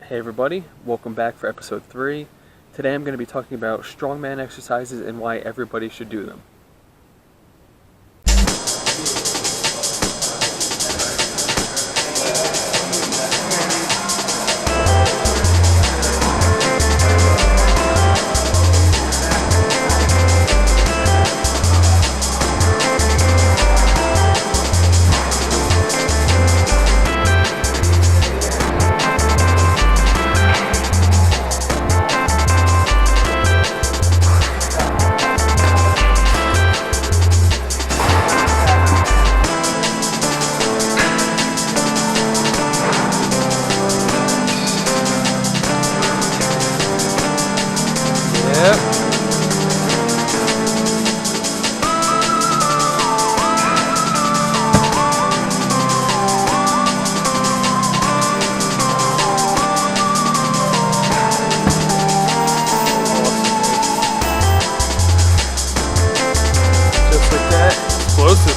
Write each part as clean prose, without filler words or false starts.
Hey everybody, welcome back for episode 3. Today I'm going to be talking about strongman exercises and why everybody should do them. Yep. Just like that. Explosive.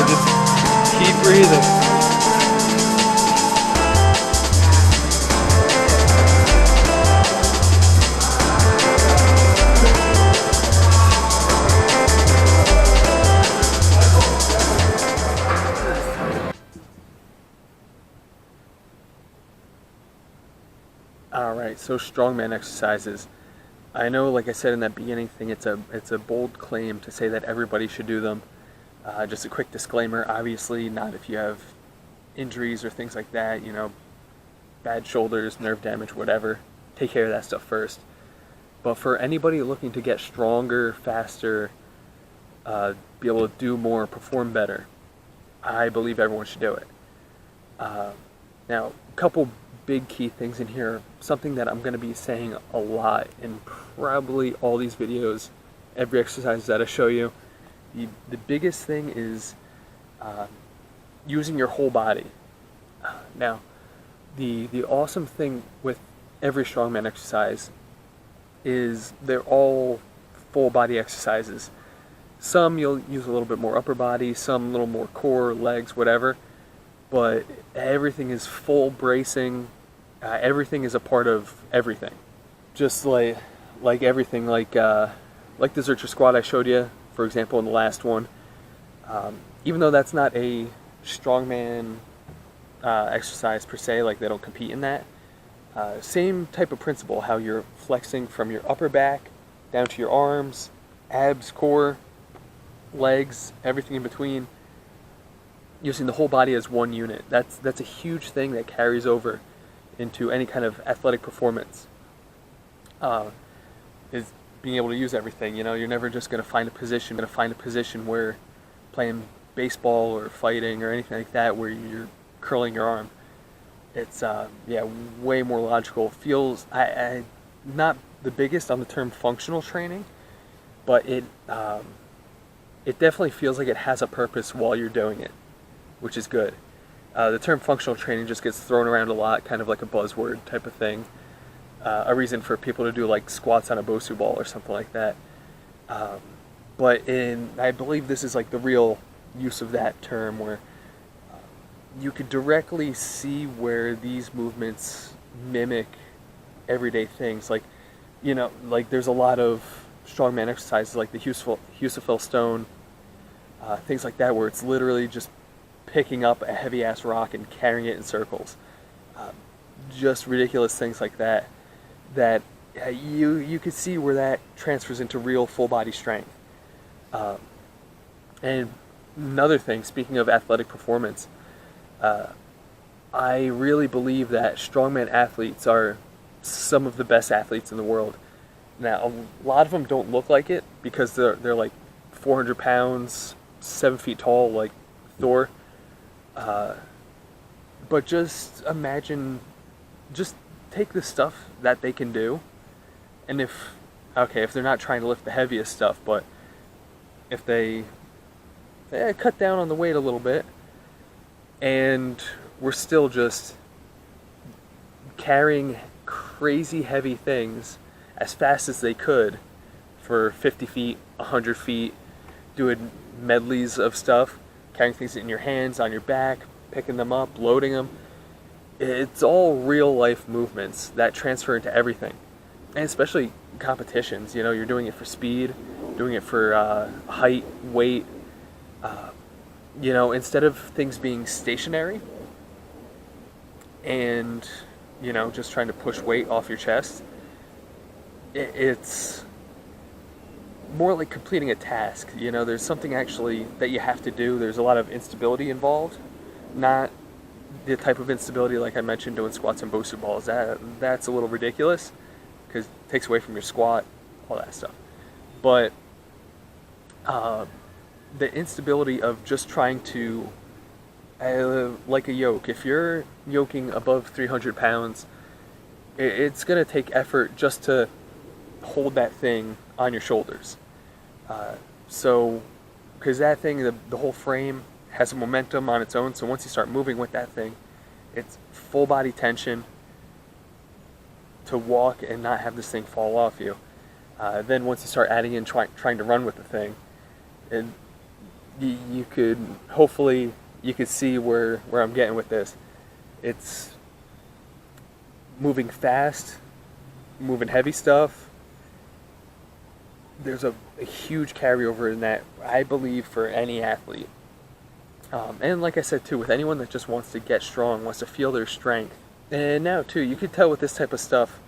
Just keep breathing. Alright, so strongman exercises. I know, like I said in that beginning thing, it's a bold claim to say that everybody should do them. Just a quick disclaimer, obviously not if you have injuries or things like that, bad shoulders, nerve damage, whatever. Take care of that stuff first. But for anybody looking to get stronger, faster, be able to do more, perform better, I believe everyone should do it. Now, a couple big key things in here, something that I'm going to be saying a lot in probably all these videos, every exercise that I show you. The biggest thing is using your whole body. Now, the awesome thing with every strongman exercise is they're all full body exercises. Some you'll use a little bit more upper body, some a little more core, legs, whatever, but everything is full bracing. Everything is a part of everything. Just like everything, like the Zercher squat I showed you, for example, in the last one. Even though that's not a strongman exercise per se, like they don't compete in that, same type of principle, how you're flexing from your upper back down to your arms, abs, core, legs, everything in between, using the whole body as one unit. That's a huge thing that carries over into any kind of athletic performance, is being able to use everything. You're never just going to find a position where playing baseball or fighting or anything like that where you're curling your arm. It's way more logical. Feels I not the biggest on the term functional training, but it definitely feels like it has a purpose while you're doing it, which is good. The term functional training just gets thrown around a lot, kind of like a buzzword type of thing. A reason for people to do like squats on a Bosu ball or something like that. But I believe this is like the real use of that term, where you could directly see where these movements mimic everyday things. Like there's a lot of strongman exercises like the Husafel stone, things like that, where it's literally just picking up a heavy ass rock and carrying it in circles. Just ridiculous things like that. That you could see where that transfers into real full body strength. And another thing, speaking of athletic performance, I really believe that strongman athletes are some of the best athletes in the world. Now, a lot of them don't look like it because they're like 400 pounds, 7 feet tall, like Thor. Uh, but just imagine, just take the stuff that they can do, and if they're not trying to lift the heaviest stuff, but if they cut down on the weight a little bit, and we're still just carrying crazy heavy things as fast as they could for 50 feet, 100 feet, doing medleys of stuff, carrying things in your hands, on your back, picking them up, loading them. It's all real life movements that transfer into everything. And especially competitions, you're doing it for speed, doing it for height, weight. Instead of things being stationary and, just trying to push weight off your chest, it's more like completing a task. There's something actually that you have to do. There's a lot of instability involved, not the type of instability like I mentioned doing squats and Bosu balls. That's a little ridiculous because it takes away from your squat, all that stuff. But the instability of just trying to, like a yoke, if you're yoking above 300 pounds, it's going to take effort just to hold that thing on your shoulders. Because that thing, the whole frame has a momentum on its own, so once you start moving with that thing, it's full body tension to walk and not have this thing fall off you. Then once you start adding in trying to run with the thing, and you could see where I'm getting with this. It's moving fast, moving heavy stuff. There's a huge carryover in that, I believe, for any athlete. And like I said too, with anyone that just wants to get strong, wants to feel their strength. And now too, you could tell with this type of stuff,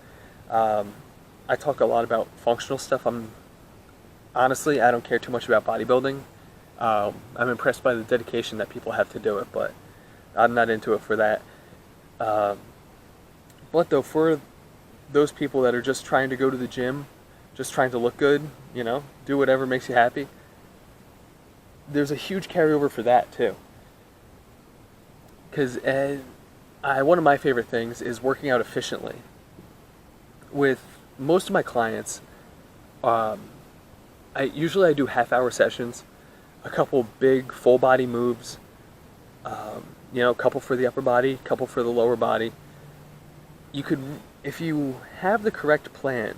I talk a lot about functional stuff. Honestly, I don't care too much about bodybuilding. I'm impressed by the dedication that people have to do it, but I'm not into it for that. But though, for those people that are just trying to go to the gym, just trying to look good, do whatever makes you happy, there's a huge carryover for that too. Because one of my favorite things is working out efficiently. With most of my clients, I usually do half-hour sessions, a couple big full body moves, a couple for the upper body, a couple for the lower body. If you have the correct plan,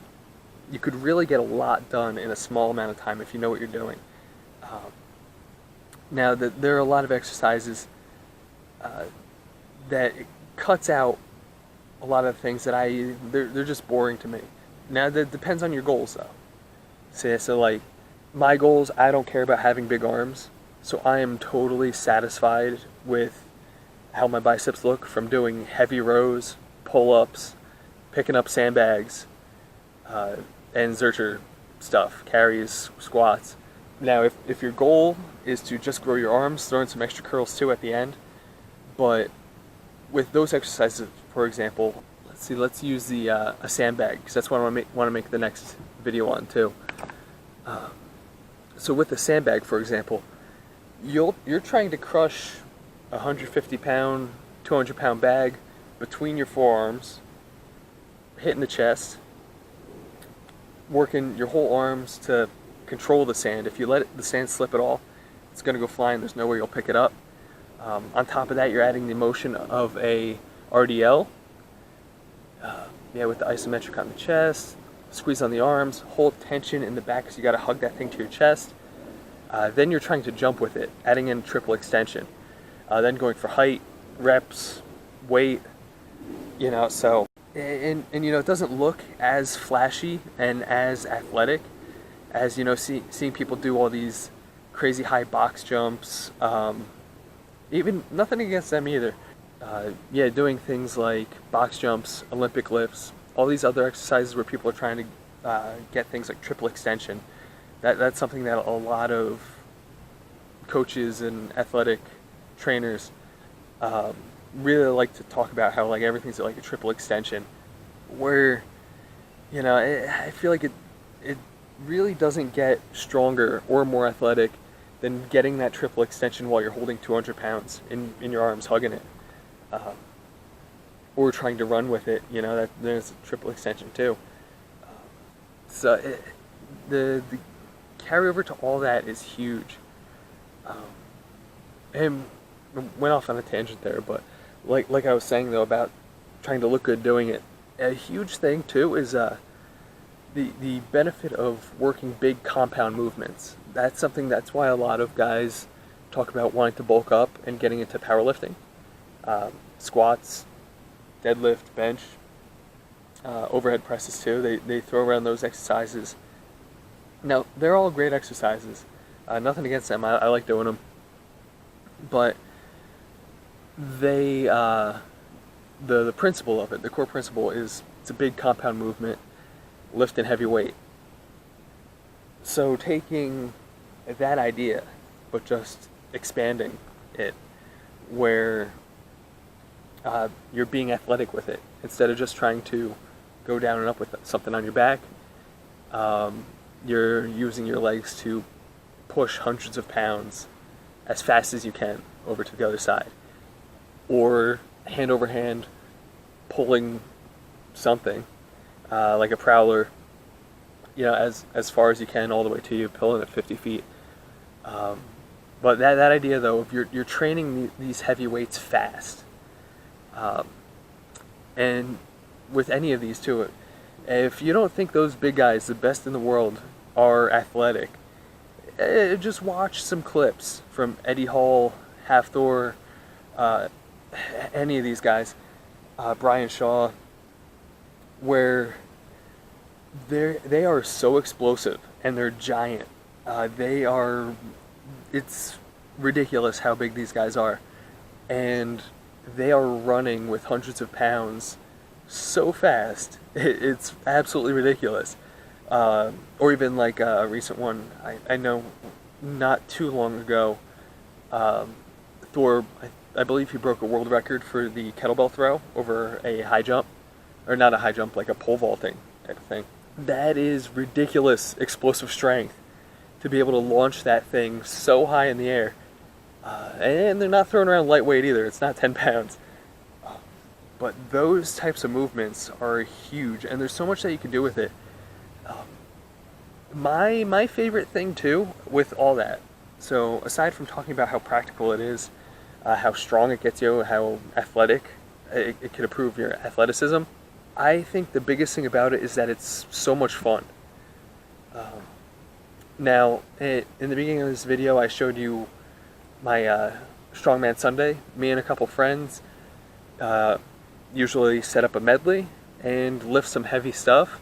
you could really get a lot done in a small amount of time if you know what you're doing. Now, there are a lot of exercises that cuts out a lot of things that they're just boring to me. Now, that depends on your goals, though. So like, my goals, I don't care about having big arms, so I am totally satisfied with how my biceps look from doing heavy rows, pull-ups, picking up sandbags, and Zercher stuff, carries, squats. Now, if your goal is to just grow your arms, throw in some extra curls too at the end, but with those exercises, for example, let's use a sandbag, because that's what I want to make the next video on too. So with the sandbag, for example, you're trying to crush a 150-pound, 200-pound bag between your forearms, hitting the chest, working your whole arms to control the sand. If you let the sand slip at all, it's going to go flying. There's no way you'll pick it up. On top of that, you're adding the motion of a RDL. With the isometric on the chest, squeeze on the arms, hold tension in the back because you got to hug that thing to your chest. Then you're trying to jump with it, adding in triple extension. Then going for height, reps, weight, so, and it doesn't look as flashy and as athletic as, seeing people do all these crazy high box jumps. Even nothing against them either. Doing things like box jumps, Olympic lifts, all these other exercises where people are trying to get things like triple extension. That's something that a lot of coaches and athletic trainers really like to talk about, how like everything's like a triple extension, where I feel like it really doesn't get stronger or more athletic than getting that triple extension while you're holding 200 pounds in your arms, hugging it, or trying to run with it. You know, that there's a triple extension too. So the carryover to all that is huge. And went off on a tangent there, but like I was saying though about trying to look good doing it, a huge thing too is the benefit of working big compound movements. That's why a lot of guys talk about wanting to bulk up and getting into powerlifting. Squats, deadlift, bench, overhead presses too. They throw around those exercises. Now, they're all great exercises. Nothing against them. I like doing them. But they, the principle of it, the core principle is it's a big compound movement, lifting heavy weight. So taking that idea, but just expanding it, where you're being athletic with it, instead of just trying to go down and up with something on your back, you're using your legs to push hundreds of pounds as fast as you can over to the other side, or hand over hand pulling something like a prowler, you know, as far as you can all the way to you, pulling at 50 feet. But that idea though, if you're training these heavy weights fast, and with any of these too, if you don't think those big guys, the best in the world, are athletic, just watch some clips from Eddie Hall, Hafthor, any of these guys, Brian Shaw, where they are so explosive and they're giant. It's ridiculous how big these guys are, and they are running with hundreds of pounds so fast. It's absolutely ridiculous. Or even like a recent one, I know not too long ago, Thor, I believe he broke a world record for the kettlebell throw over a high jump, or not a high jump, like a pole vaulting type of thing. That is ridiculous explosive strength to be able to launch that thing so high in the air. And they're not throwing around lightweight either, it's not 10 pounds. But those types of movements are huge, and there's so much that you can do with it. My favorite thing too with all that, so aside from talking about how practical it is, how strong it gets you, how athletic it can improve your athleticism, I think the biggest thing about it is that it's so much fun. Now, in the beginning of this video, I showed you my strongman Sunday. Me and a couple friends usually set up a medley and lift some heavy stuff.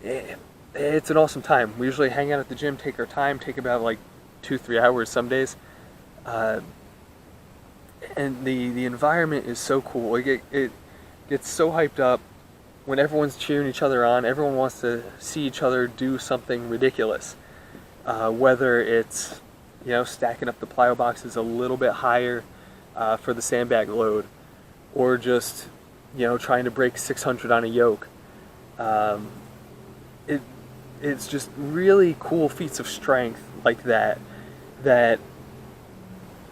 It's an awesome time. We usually hang out at the gym, take our time, take about like 2-3 hours some days. And the environment is so cool. Like it gets so hyped up when everyone's cheering each other on. Everyone wants to see each other do something ridiculous. Whether it's, you know, stacking up the plyo boxes a little bit higher for the sandbag load, or just, you know, trying to break 600 on a yoke. It's just really cool feats of strength like that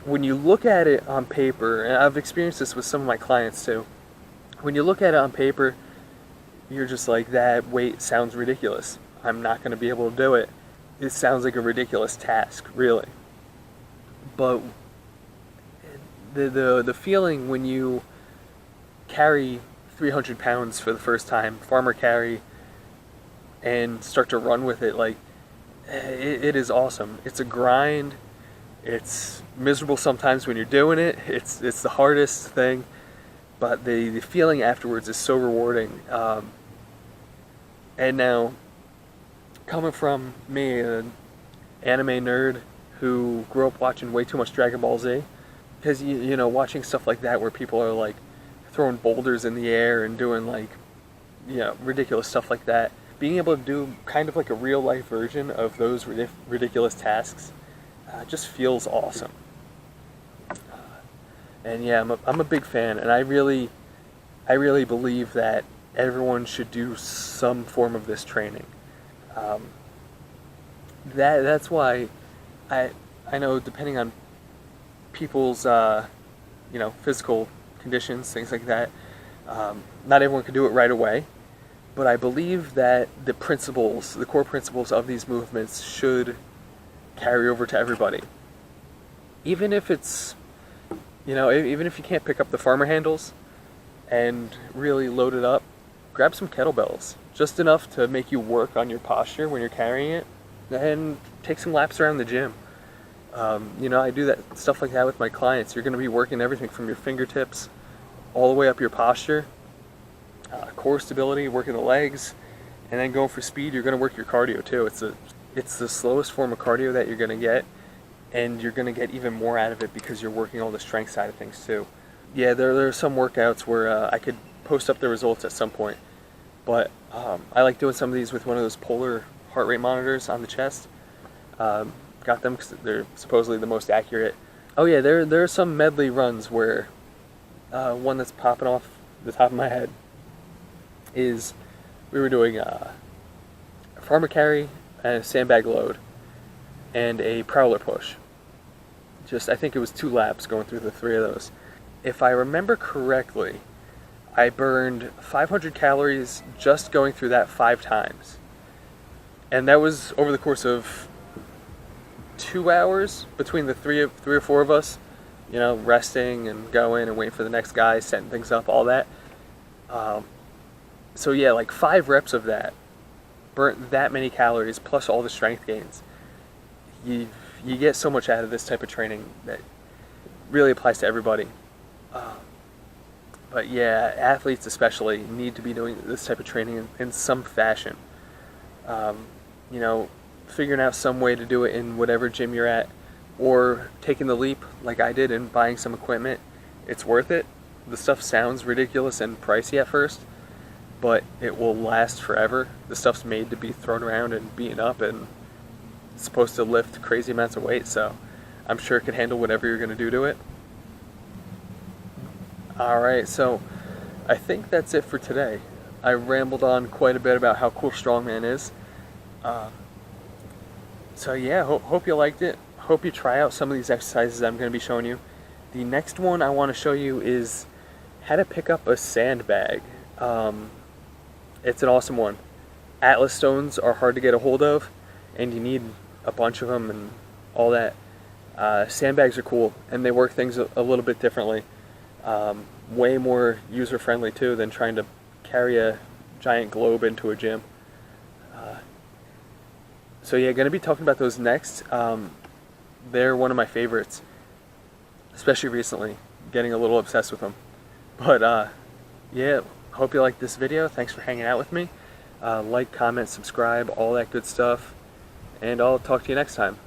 when you look at it on paper, and I've experienced this with some of my clients too, when you look at it on paper, you're just like, that weight sounds ridiculous. I'm not going to be able to do it. It sounds like a ridiculous task, really. But the feeling when you carry 300 pounds for the first time, farmer carry, and start to run with it, like, it is awesome. It's a grind. It's miserable sometimes when you're doing it. It's the hardest thing, but the feeling afterwards is so rewarding. And now, coming from me, an anime nerd who grew up watching way too much Dragon Ball Z, because you know, watching stuff like that where people are like throwing boulders in the air and doing like, you know, ridiculous stuff like that, being able to do kind of like a real life version of those ridiculous tasks just feels awesome. And yeah, I'm a big fan, and I really believe that everyone should do some form of this training. Um, that's why I I know, depending on people's physical conditions, things like that, not everyone can do it right away. But I believe that the principles, the core principles of these movements should carry over to everybody. Even if it's, even if you can't pick up the farmer handles and really load it up, grab some kettlebells. Just enough to make you work on your posture when you're carrying it, and take some laps around the gym. I do that stuff like that with my clients. You're going to be working everything from your fingertips all the way up your posture, core stability, working the legs, and then going for speed. You're going to work your cardio too. It's the slowest form of cardio that you're going to get, and you're going to get even more out of it because you're working all the strength side of things too. Yeah, there are some workouts where I could post up the results at some point, but I like doing some of these with one of those polar heart rate monitors on the chest. Got them because they're supposedly the most accurate. Oh yeah, there are some medley runs where one that's popping off the top of my head is we were doing a farmer carry and a sandbag load and a prowler push. I think it was 2 laps going through the 3 of those. If I remember correctly, I burned 500 calories just going through that 5 times. And that was over the course of 2 hours between the three or four of us, resting and going and waiting for the next guy, setting things up, all that. So yeah, like 5 reps of that burnt that many calories plus all the strength gains. You get so much out of this type of training that really applies to everybody. But yeah, athletes especially need to be doing this type of training in some fashion. Figuring out some way to do it in whatever gym you're at, or taking the leap like I did and buying some equipment. It's worth it. The stuff sounds ridiculous and pricey at first, but it will last forever. The stuff's made to be thrown around and beaten up, and it's supposed to lift crazy amounts of weight, so I'm sure it can handle whatever you're going to do to it. Alright, so I think that's it for today. I rambled on quite a bit about how cool strongman is. So yeah, hope you liked it. Hope you try out some of these exercises I'm going to be showing you. The next one I want to show you is how to pick up a sandbag. It's an awesome one. Atlas stones are hard to get a hold of, and you need a bunch of them and all that. Sandbags are cool, and they work things a little bit differently. Way more user-friendly too than trying to carry a giant globe into a gym. So yeah, going to be talking about those next. They're one of my favorites, especially recently, getting a little obsessed with them. But yeah, hope you liked this video. Thanks for hanging out with me. Like, comment, subscribe, all that good stuff, and I'll talk to you next time.